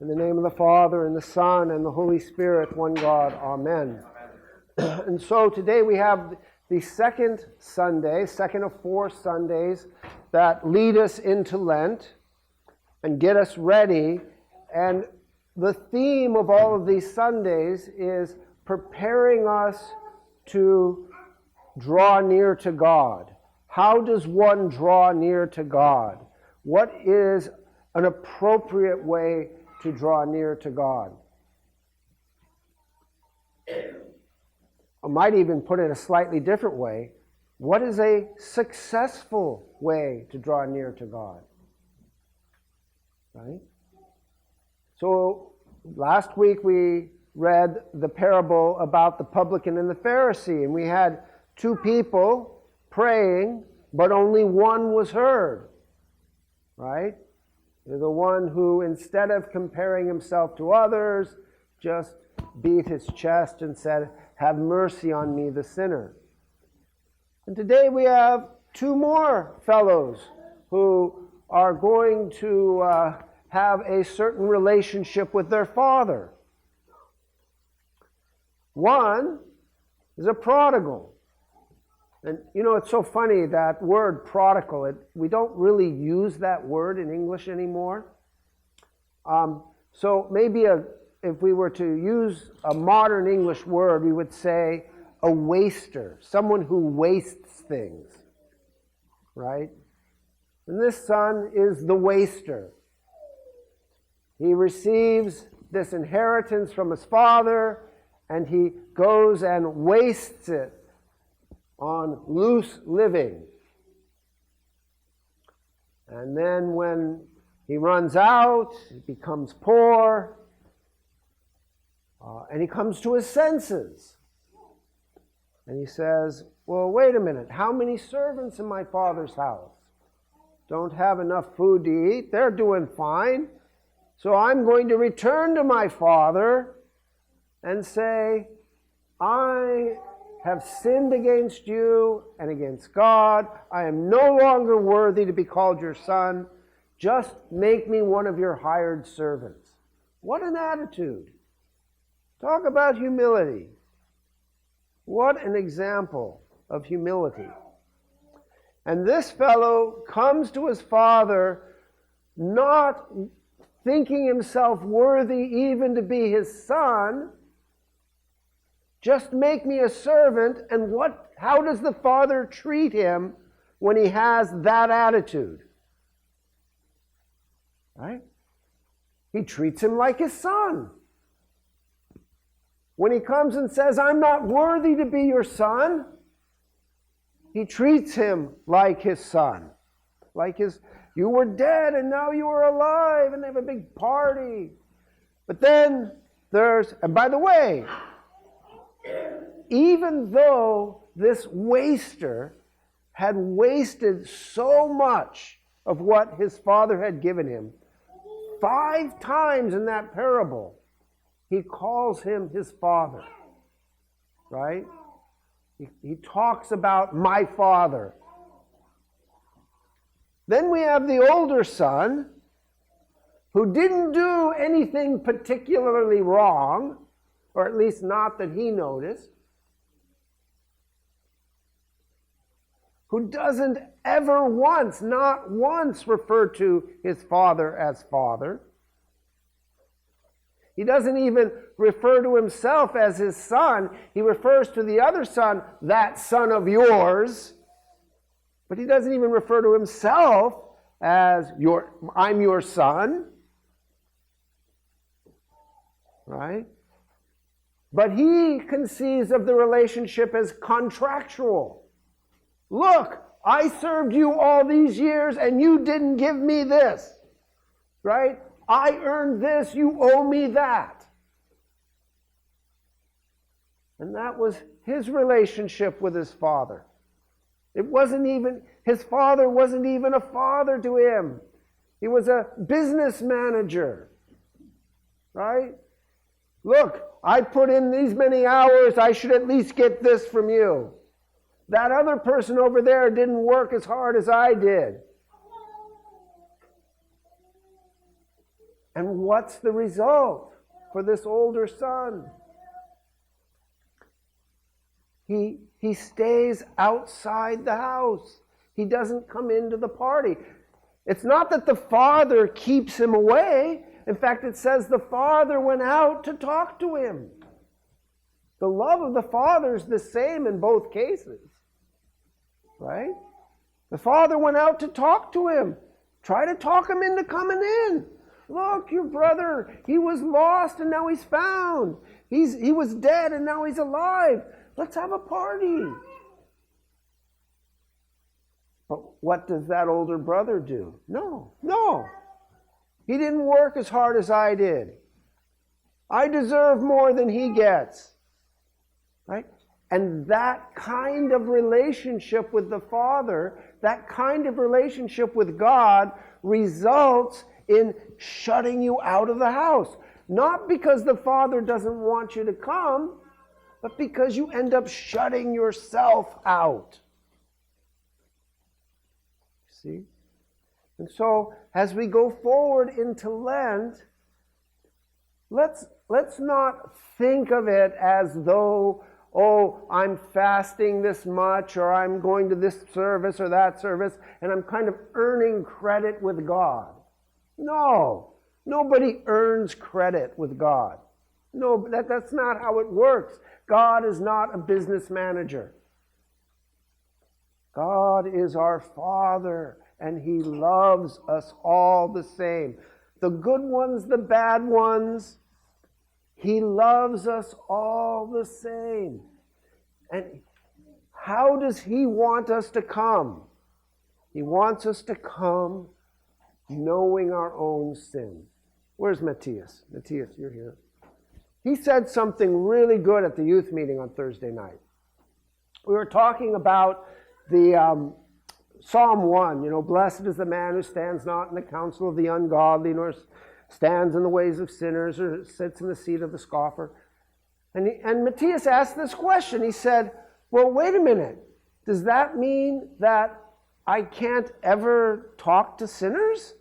In the name of the Father, and the Son, and the Holy Spirit, one God. Amen. And so today we have the second Sunday, second of 4 Sundays that lead us into Lent and get us ready. And the theme of all of these Sundays is preparing us to draw near to God. How does one draw near to God? What is an appropriate way to draw near to God? I might even put it a slightly different way. What is a successful way to draw near to God? Right? So last week we read the parable about the publican and the Pharisee, and we had 2 people praying, but only one was heard. Right? The one who, instead of comparing himself to others, just beat his chest and said, "Have mercy on me, the sinner." And today we have 2 more fellows who are going to have a certain relationship with their father. One is a prodigal. And you know, it's so funny, that word prodigal, we don't really use that word in English anymore. So maybe if we were to use a modern English word, we would say a waster, someone who wastes things, right? And this son is the waster. He receives this inheritance from his father, and he goes and wastes it on loose living. And then when he runs out, he becomes poor, and he comes to his senses. And he says, well, wait a minute, how many servants in my father's house don't have enough food to eat? They're doing fine. So I'm going to return to my father and say, I have sinned against you and against God. I am no longer worthy to be called your son. Just make me one of your hired servants. What an attitude. Talk about humility. What an example of humility. And this fellow comes to his father not thinking himself worthy even to be his son. Just make me a servant. And how does the father treat him when he has that attitude? Right? He treats him like his son. When he comes and says, I'm not worthy to be your son, he treats him like his son. You were dead and now you are alive, and they have a big party. But then and by the way, even though this waster had wasted so much of what his father had given him, 5 times in that parable, he calls him his father. Right? He talks about my father. Then we have the older son, who didn't do anything particularly wrong, or at least not that he noticed, who doesn't ever once, not once, refer to his father as father. He doesn't even refer to himself as his son. He refers to the other son, that son of yours. But he doesn't even refer to himself as I'm your son. Right? But he conceives of the relationship as contractual. Look, I served you all these years and you didn't give me this. Right? I earned this, you owe me that. And that was his relationship with his father. His father wasn't even a father to him. He was a business manager. Right? Look, I put in these many hours, I should at least get this from you. That other person over there didn't work as hard as I did. And what's the result for this older son? He stays outside the house. He doesn't come into the party. It's not that the father keeps him away. In fact, it says the father went out to talk to him. The love of the father is the same in both cases. Right? The father went out to talk to him. Try to talk him into coming in. Look, your brother, he was lost and now he's found. He was dead and now he's alive. Let's have a party. But what does that older brother do? No. He didn't work as hard as I did. I deserve more than he gets. Right? And that kind of relationship with the Father, that kind of relationship with God results in shutting you out of the house. Not because the Father doesn't want you to come, but because you end up shutting yourself out. See? And so, as we go forward into Lent, let's not think of it as though, oh, I'm fasting this much, or I'm going to this service or that service, and I'm kind of earning credit with God. No, nobody earns credit with God. No, that's not how it works. God is not a business manager. God is our Father, and He loves us all the same. The good ones, the bad ones, He loves us all the same. And how does He want us to come? He wants us to come knowing our own sin. Where's Matthias? Matthias, you're here. He said something really good at the youth meeting on Thursday night. We were talking about the Psalm 1, blessed is the man who stands not in the counsel of the ungodly, nor stands in the ways of sinners, or sits in the seat of the scoffer. And Matthias asked this question. He said, well, wait a minute. Does that mean that I can't ever talk to sinners?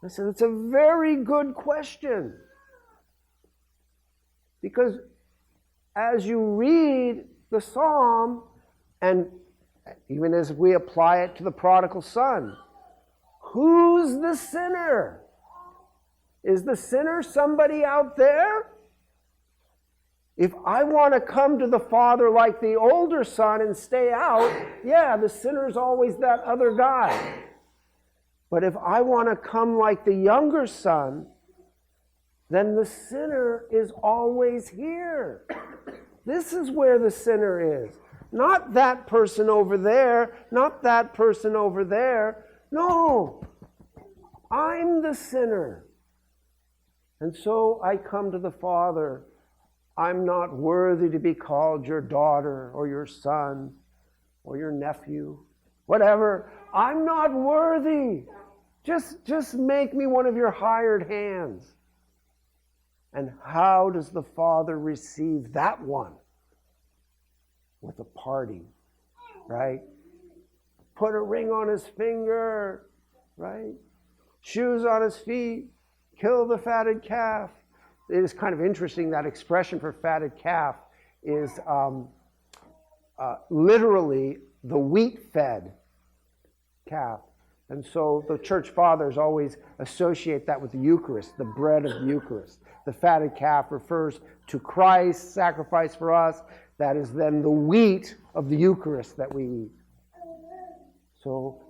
I said, it's a very good question. Because as you read the psalm, and even as we apply it to the prodigal son, who's the sinner? Is the sinner somebody out there? If I want to come to the Father like the older son and stay out, yeah, the sinner's always that other guy. But if I want to come like the younger son, then the sinner is always here. This is where the sinner is. Not that person over there, not that person over there. No, I'm the sinner. And so I come to the Father. I'm not worthy to be called your daughter or your son or your nephew, whatever. I'm not worthy. Just make me one of your hired hands. And how does the Father receive that one? With a party, right? Put a ring on his finger, right? Shoes on his feet, kill the fatted calf. It is kind of interesting that expression for fatted calf is literally the wheat-fed calf. And so the church fathers always associate that with the Eucharist, the bread of the Eucharist. The fatted calf refers to Christ's sacrifice for us. That is then the wheat of the Eucharist that we eat. So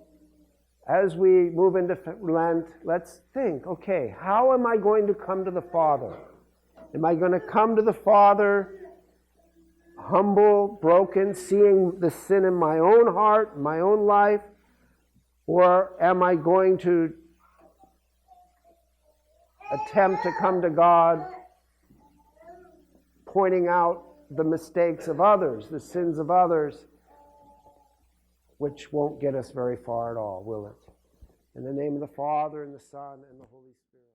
as we move into Lent, let's think, okay, how am I going to come to the Father? Am I going to come to the Father humble, broken, seeing the sin in my own heart, my own life? Or am I going to attempt to come to God pointing out the mistakes of others, the sins of others, which won't get us very far at all, will it? In the name of the Father, and the Son, and the Holy Spirit.